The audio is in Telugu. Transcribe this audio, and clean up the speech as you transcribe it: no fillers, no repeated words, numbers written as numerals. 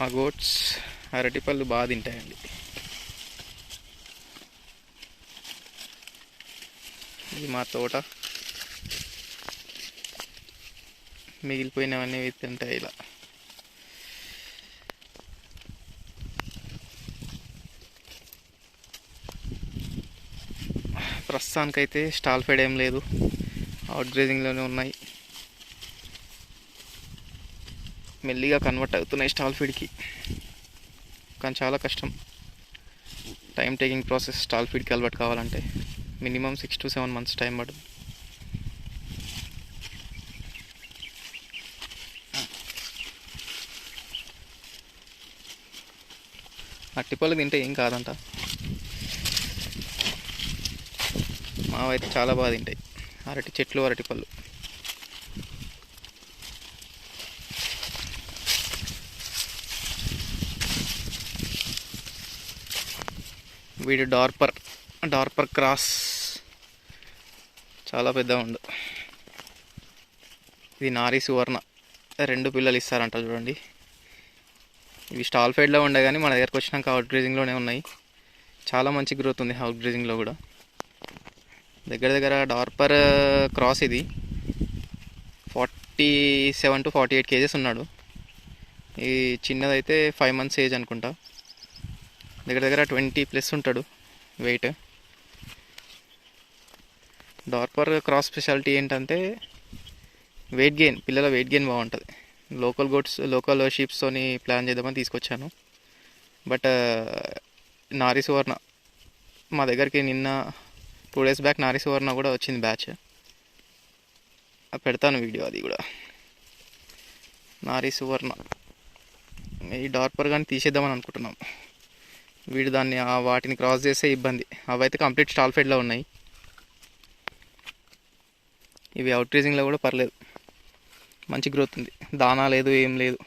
మా గోట్స్ అరటిపళ్ళు బాగా తింటాయండి. ఇది మా తోట, మిగిలిపోయినవన్నీ తింటాయి ఇలా. ప్రస్తుతానికైతే స్టాల్ ఫీడ్ ఏం లేదు, అవుట్ గ్రేజింగ్లోనే ఉన్నాయి. మెల్లిగా కన్వర్ట్ అవుతున్నాయి స్టాల్ ఫీడ్కి, కానీ చాలా కష్టం. టైం టేకింగ్ ప్రాసెస్ స్టాల్ ఫీడ్కి అలవాటు కావాలంటే మినిమం 6 to 7 months టైం పడుతుంది. అరటిపళ్ళు తింటే ఏం కాదంట, మావైతే చాలా బాగా తింటాయి అరటి చెట్లు, అరటిపళ్ళు. వీడు డార్పర్ క్రాస్, చాలా పెద్ద ఉండు. ఇది నారీ సువర్ణ, 2 పిల్లలు ఇస్తారంట చూడండి. ఇవి స్టాల్ ఫైడ్లో ఉండే కానీ మన దగ్గరకు వచ్చినాక అవుట్ గ్రేజింగ్లోనే ఉన్నాయి. చాలా మంచి గ్రోత్ ఉంది అవుట్ గ్రేజింగ్లో కూడా. దగ్గర డార్పర్ క్రాస్ ఇది 47 to 48 kgs ఉన్నాడు. ఈ చిన్నదైతే 5 months ఏజ్ అనుకుంటా. దగ్గర 20+ ఉంటాడు వెయిట్. డార్పర్ క్రాస్ స్పెషాలిటీ ఏంటంటే వెయిట్ గెయిన్, పిల్లల వెయిట్ గెయిన్ బాగుంటుంది. లోకల్ షీప్స్తోని ప్లాన్ చేద్దామని తీసుకొచ్చాను. బట్ నారీ సువర్ణ మా దగ్గరికి నిన్న 2 days బ్యాక్ నారీ సువర్ణ కూడా వచ్చింది బ్యాచ్. పెడతాను వీడియో, అది కూడా నారీ సువర్ణ. ఈ డార్పర్ కానీ తీసేద్దామని అనుకుంటున్నాం. వీడు వాటిని క్రాస్ చేస్తే ఇబ్బంది. అవైతే కంప్లీట్ స్టాల్ ఫీడ్లో ఉన్నాయి. ఇవి అవుట్ గ్రేజింగ్లో కూడా పర్లేదు, మంచి గ్రోత్ ఉంది. దానా లేదు, ఏం లేదు.